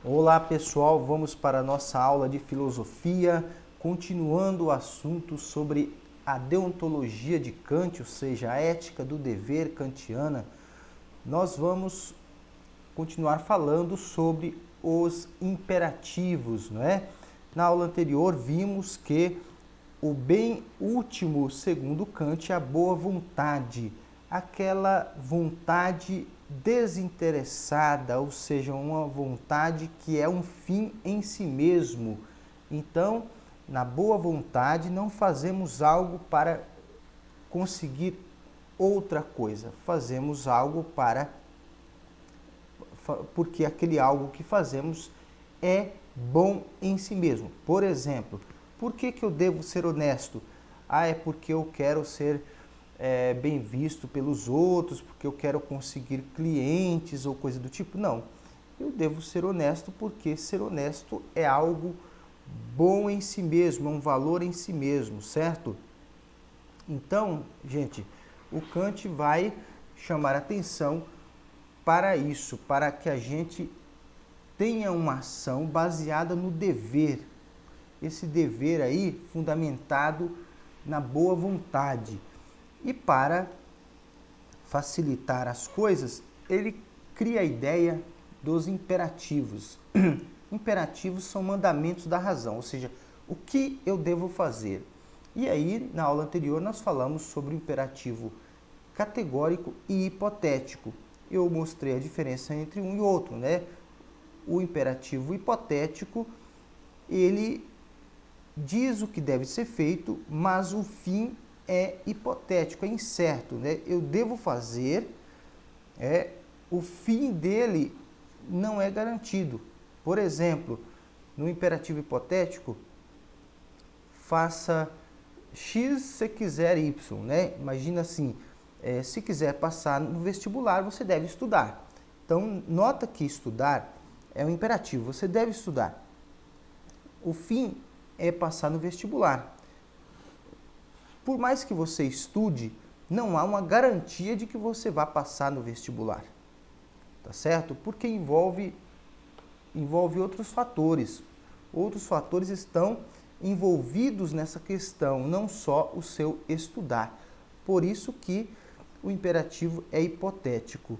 Olá pessoal, vamos para a nossa aula de filosofia, continuando o assunto sobre a deontologia de Kant, ou seja, a ética do dever kantiana. Nós vamos continuar falando sobre os imperativos, não é? Na aula anterior vimos que o bem último, segundo Kant, é a boa vontade, aquela vontade desinteressada, ou seja, uma vontade que é um fim em si mesmo. Então, na boa vontade, não fazemos algo para conseguir outra coisa, fazemos algo porque aquele algo que fazemos é bom em si mesmo. Por exemplo, por que eu devo ser honesto? É porque eu quero ser bem visto pelos outros, porque eu quero conseguir clientes ou coisa do tipo. Não, eu devo ser honesto porque ser honesto é algo bom em si mesmo, é um valor em si mesmo, certo? Então, gente, o Kant vai chamar atenção para isso, para que a gente tenha uma ação baseada no dever. Esse dever aí fundamentado na boa vontade. E para facilitar as coisas, ele cria a ideia dos imperativos. Imperativos são mandamentos da razão, ou seja, o que eu devo fazer. E aí, na aula anterior, nós falamos sobre o imperativo categórico e hipotético. Eu mostrei a diferença entre um e outro, né? O imperativo hipotético, ele diz o que deve ser feito, mas o fim é hipotético, é incerto, né? Eu devo fazer, o fim dele não é garantido. Por exemplo, no imperativo hipotético, faça X se quiser Y, né? Imagina assim, se quiser passar no vestibular, você deve estudar. Então, nota que estudar é um imperativo, você deve estudar. O fim é passar no vestibular. Por mais que você estude, não há uma garantia de que você vá passar no vestibular. Tá certo? Porque envolve outros fatores. Outros fatores estão envolvidos nessa questão, não só o seu estudar. Por isso que o imperativo é hipotético.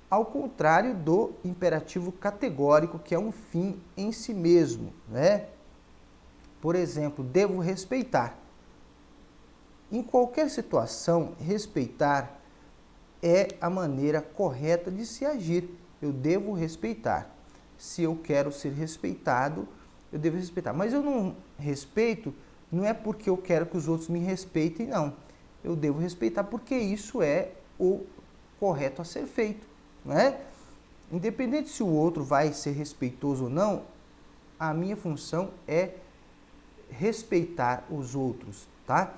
Ao contrário do imperativo categórico, que é um fim em si mesmo, né? Por exemplo, devo respeitar. Em qualquer situação, respeitar é a maneira correta de se agir. Eu devo respeitar. Se eu quero ser respeitado, eu devo respeitar. Mas eu não respeito, não é porque eu quero que os outros me respeitem, não. Eu devo respeitar porque isso é o correto a ser feito, não é? Independente se o outro vai ser respeitoso ou não, a minha função é respeitar os outros, tá?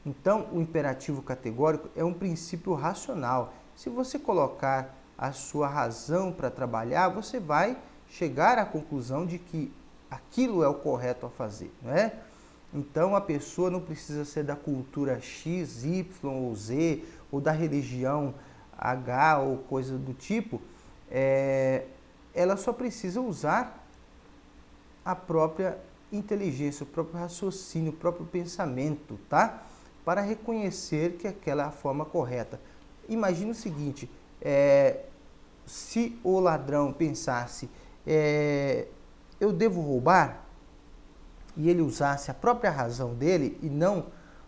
Então, o imperativo categórico é um princípio racional. Se você colocar a sua razão para trabalhar, você vai chegar à conclusão de que aquilo é o correto a fazer, não é? Então, a pessoa não precisa ser da cultura X, Y ou Z, ou da religião H ou coisa do tipo. Ela só precisa usar a própria inteligência, o próprio raciocínio, o próprio pensamento, tá? Para reconhecer que aquela é a forma correta. Imagina o seguinte, se o ladrão pensasse, eu devo roubar, e ele usasse a própria razão dele e não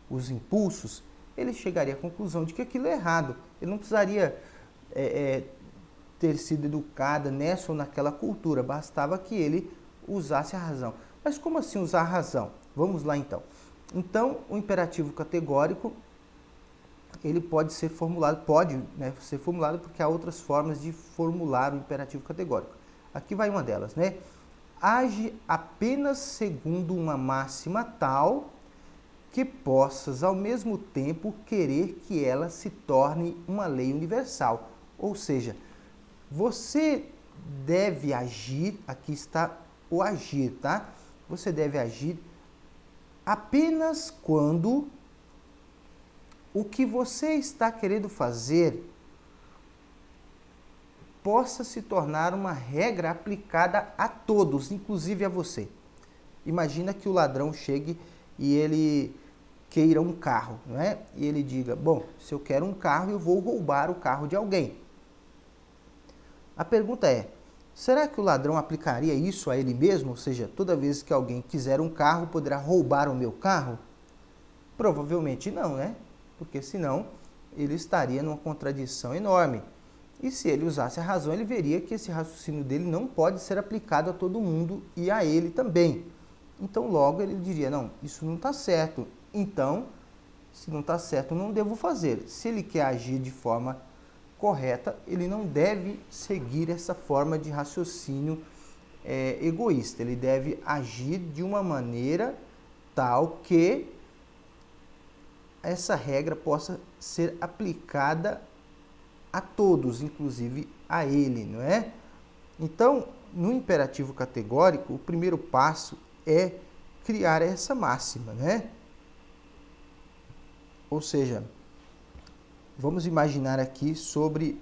os impulsos, ele chegaria à conclusão de que aquilo é errado. Ele não precisaria ter sido educado nessa ou naquela cultura, bastava que ele usasse a razão. Mas como assim usar a razão? Vamos lá então. Então, o imperativo categórico, ele pode ser formulado, ser formulado porque há outras formas de formular o imperativo categórico. Aqui vai uma delas, né? Age apenas segundo uma máxima tal que possas ao mesmo tempo querer que ela se torne uma lei universal. Ou seja, você deve agir, aqui está o agir, tá? Você deve agir apenas quando o que você está querendo fazer possa se tornar uma regra aplicada a todos, inclusive a você. Imagina que o ladrão chegue e ele queira um carro, não é? E ele diga, bom, se eu quero um carro, eu vou roubar o carro de alguém. A pergunta é, será que o ladrão aplicaria isso a ele mesmo? Ou seja, toda vez que alguém quiser um carro, poderá roubar o meu carro? Provavelmente não, né? Porque senão ele estaria numa contradição enorme. E se ele usasse a razão, ele veria que esse raciocínio dele não pode ser aplicado a todo mundo e a ele também. Então, logo, ele diria, não, isso não está certo. Então, se não está certo, não devo fazer. Se ele quer agir de forma correta, ele não deve seguir essa forma de raciocínio egoísta. Ele deve agir de uma maneira tal que essa regra possa ser aplicada a todos, inclusive a ele, não é? Então, no imperativo categórico, o primeiro passo é criar essa máxima, né? Ou seja, vamos imaginar aqui sobre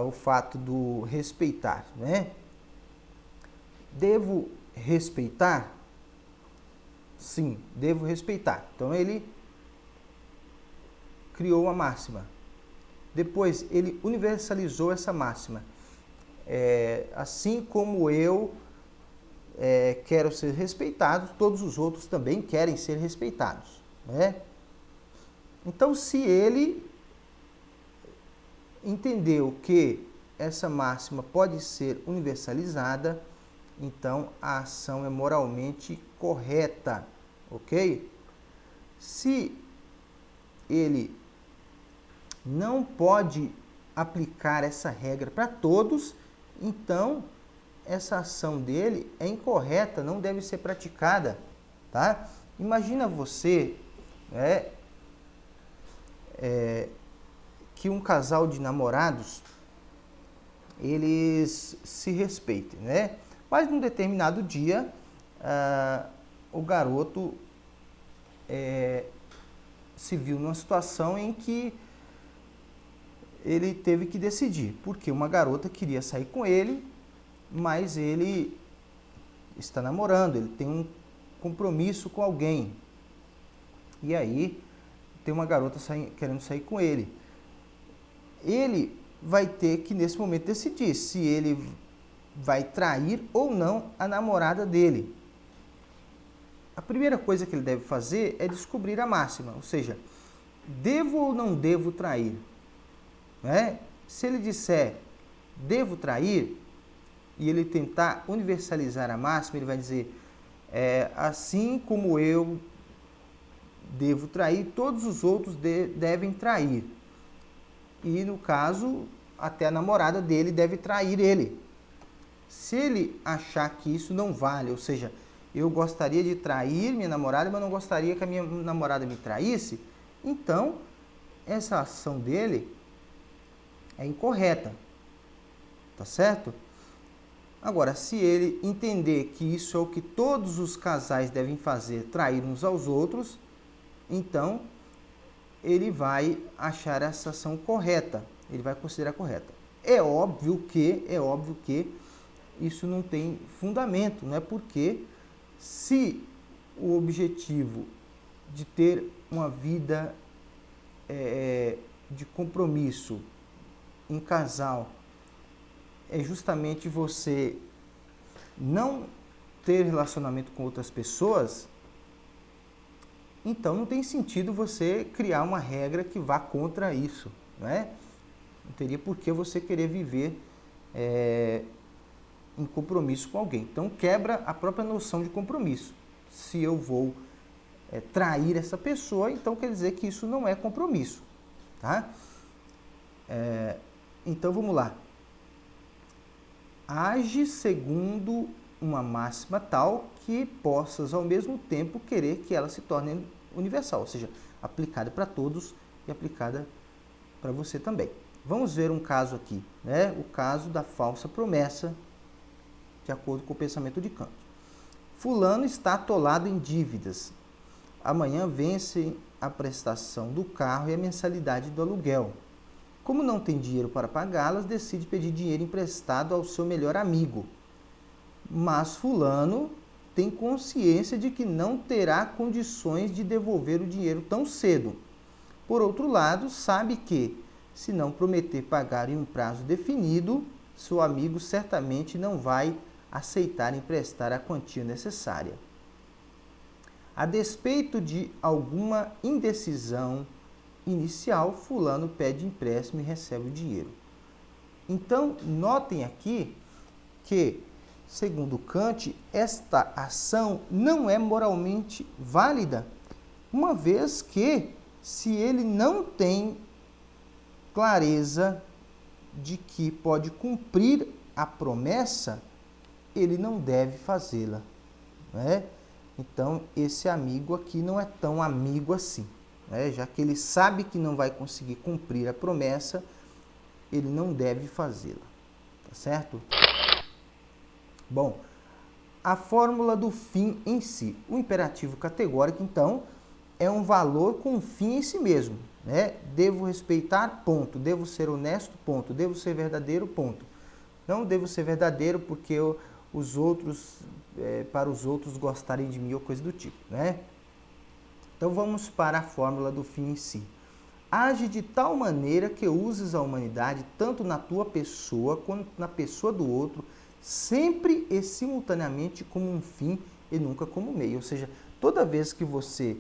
o fato do respeitar, né? Devo respeitar? Sim, devo respeitar. Então, ele criou a máxima. Depois, ele universalizou essa máxima. Assim como eu quero ser respeitado, todos os outros também querem ser respeitados, né? Então, se ele entendeu que essa máxima pode ser universalizada, então a ação é moralmente correta, ok? Se ele não pode aplicar essa regra para todos, então essa ação dele é incorreta, não deve ser praticada, tá? Imagina você, que um casal de namorados, eles se respeitem, né? Mas num determinado dia, o garoto se viu numa situação em que ele teve que decidir, porque uma garota queria sair com ele, mas ele está namorando, ele tem um compromisso com alguém. E aí tem uma garota querendo sair com ele. Ele vai ter que, nesse momento, decidir se ele vai trair ou não a namorada dele. A primeira coisa que ele deve fazer é descobrir a máxima, ou seja, devo ou não devo trair? Né? Se ele disser devo trair e ele tentar universalizar a máxima, ele vai dizer assim como eu devo trair, todos os outros devem trair. E no caso, até a namorada dele deve trair ele. Se ele achar que isso não vale, ou seja, eu gostaria de trair minha namorada, mas não gostaria que a minha namorada me traísse, então essa ação dele é incorreta, tá certo? Agora, se ele entender que isso é o que todos os casais devem fazer, trair uns aos outros, então ele vai achar essa ação correta, ele vai considerar correta. É óbvio que isso não tem fundamento, não é? Porque se o objetivo de ter uma vida de compromisso em casal é justamente você não ter relacionamento com outras pessoas, então não tem sentido você criar uma regra que vá contra isso, né? Não teria por que você querer viver em compromisso com alguém. Então quebra a própria noção de compromisso. Se eu vou trair essa pessoa, então quer dizer que isso não é compromisso, tá? Então vamos lá. Age segundo uma máxima tal que possas ao mesmo tempo querer que ela se torne universal, ou seja, aplicada para todos e aplicada para você também. Vamos ver um caso aqui, né? O caso da falsa promessa, de acordo com o pensamento de Kant. Fulano está atolado em dívidas. Amanhã vence a prestação do carro e a mensalidade do aluguel. Como não tem dinheiro para pagá-las, decide pedir dinheiro emprestado ao seu melhor amigo. Mas fulano tem consciência de que não terá condições de devolver o dinheiro tão cedo. Por outro lado, sabe que, se não prometer pagar em um prazo definido, seu amigo certamente não vai aceitar emprestar a quantia necessária. A despeito de alguma indecisão inicial, fulano pede empréstimo e recebe o dinheiro. Então, notem aqui que, segundo Kant, esta ação não é moralmente válida, uma vez que, se ele não tem clareza de que pode cumprir a promessa, ele não deve fazê-la, né? Então, esse amigo aqui não é tão amigo assim, né? Já que ele sabe que não vai conseguir cumprir a promessa, ele não deve fazê-la, tá certo? Bom, a fórmula do fim em si. O imperativo categórico, então, é um valor com um fim em si mesmo, né? Devo respeitar, ponto. Devo ser honesto, ponto. Devo ser verdadeiro, ponto. Não devo ser verdadeiro porque os outros, para os outros gostarem de mim ou coisa do tipo, né? Então vamos para a fórmula do fim em si. Age de tal maneira que uses a humanidade tanto na tua pessoa quanto na pessoa do outro, sempre e simultaneamente como um fim e nunca como meio. Ou seja, toda vez que você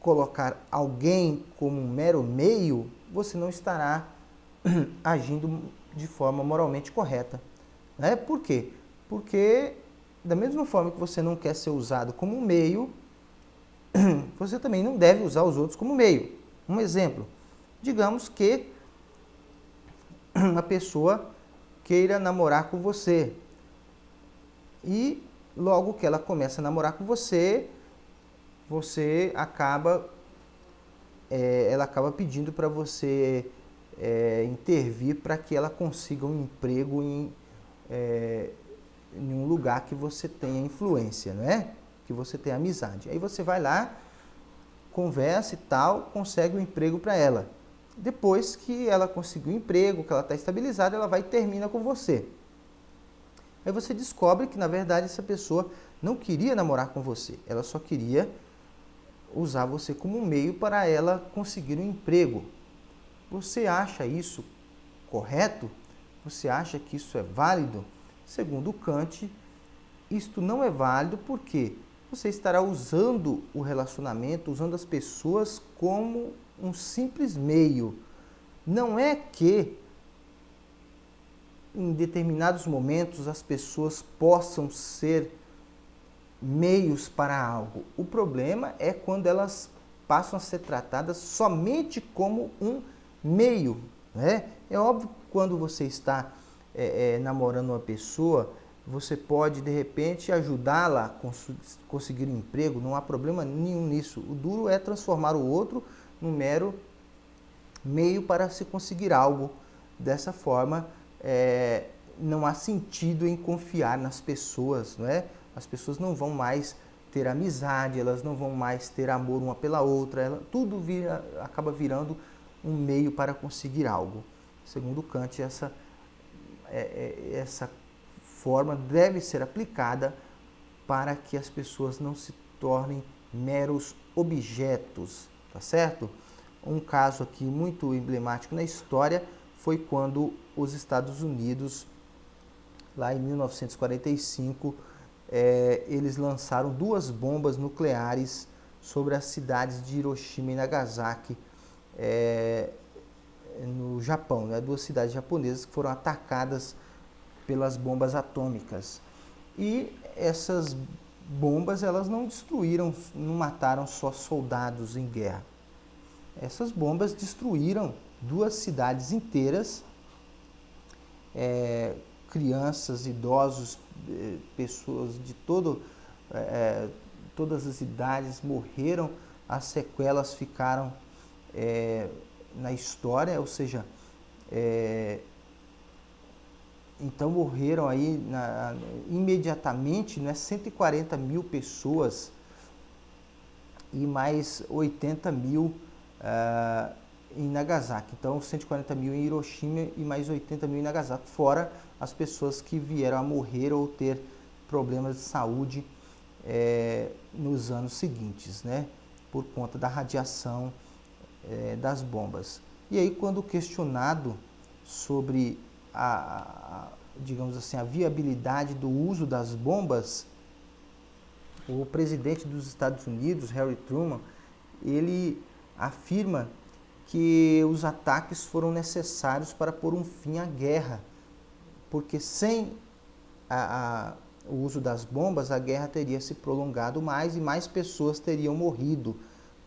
colocar alguém como um mero meio, você não estará agindo de forma moralmente correta, né? Por quê? Porque da mesma forma que você não quer ser usado como um meio, você também não deve usar os outros como meio. Um exemplo, digamos que uma pessoa queira namorar com você e logo que ela começa a namorar com você, ela acaba pedindo para você intervir para que ela consiga um emprego em um lugar que você tenha influência, não é? Que você tenha amizade. Aí você vai lá, conversa e tal, consegue um emprego para ela. Depois que ela conseguiu um emprego, que ela está estabilizada, ela vai e termina com você. Aí você descobre que, na verdade, essa pessoa não queria namorar com você. Ela só queria usar você como um meio para ela conseguir um emprego. Você acha isso correto? Você acha que isso é válido? Segundo Kant, isto não é válido porque você estará usando o relacionamento, usando as pessoas como um simples meio. Não é que em determinados momentos as pessoas possam ser meios para algo. O problema é quando elas passam a ser tratadas somente como um meio, né? É óbvio que quando você está namorando uma pessoa, você pode de repente ajudá-la a conseguir um emprego, não há problema nenhum nisso. O duro é transformar o outro num mero meio para se conseguir algo. Dessa forma, não há sentido em confiar nas pessoas, não é? As pessoas não vão mais ter amizade, elas não vão mais ter amor uma pela outra, tudo acaba virando um meio para conseguir algo. Segundo Kant, essa forma deve ser aplicada para que as pessoas não se tornem meros objetos, tá certo? Um caso aqui muito emblemático na história foi quando os Estados Unidos, lá em 1945, eles lançaram 2 bombas nucleares sobre as cidades de Hiroshima e Nagasaki, no Japão, né? 2 cidades japonesas que foram atacadas pelas bombas atômicas. E essas bombas, elas não destruíram, não mataram só soldados em guerra. Essas bombas destruíram 2 cidades inteiras, crianças, idosos, pessoas de todas as idades morreram, as sequelas ficaram na história, ou seja, então morreram aí imediatamente, né, 140 mil pessoas e mais 80 mil em Nagasaki. Então, 140 mil em Hiroshima e mais 80 mil em Nagasaki, fora as pessoas que vieram a morrer ou ter problemas de saúde nos anos seguintes, né? Por conta da radiação das bombas. E aí, quando questionado sobre digamos assim, a viabilidade do uso das bombas, o presidente dos Estados Unidos, Harry Truman, ele afirma que os ataques foram necessários para pôr um fim à guerra, porque sem o uso das bombas, a guerra teria se prolongado mais e mais pessoas teriam morrido,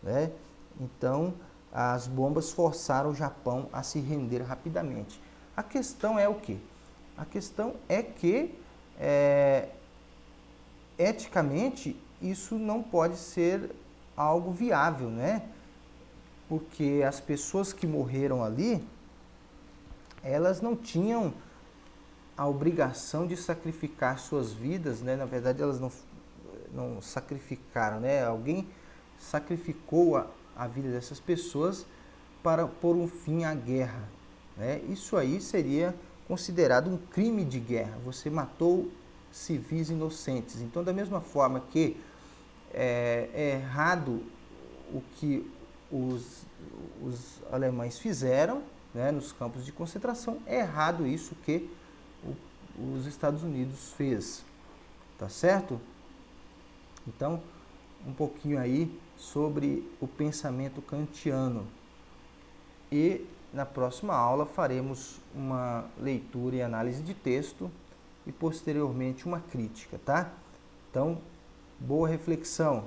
né? Então, as bombas forçaram o Japão a se render rapidamente. A questão é o quê? A questão é que, eticamente, isso não pode ser algo viável, né? Porque as pessoas que morreram ali, elas não tinham a obrigação de sacrificar suas vidas, né? Na verdade, elas não sacrificaram, né? Alguém sacrificou a vida dessas pessoas para pôr um fim à guerra, né? Isso aí seria considerado um crime de guerra. Você matou civis inocentes. Então, da mesma forma que é errado o que os alemães fizeram, né, nos campos de concentração, é errado isso que os Estados Unidos fez, tá certo? Então, um pouquinho aí sobre o pensamento kantiano. E na próxima aula faremos uma leitura e análise de texto e posteriormente uma crítica, tá? Então, boa reflexão!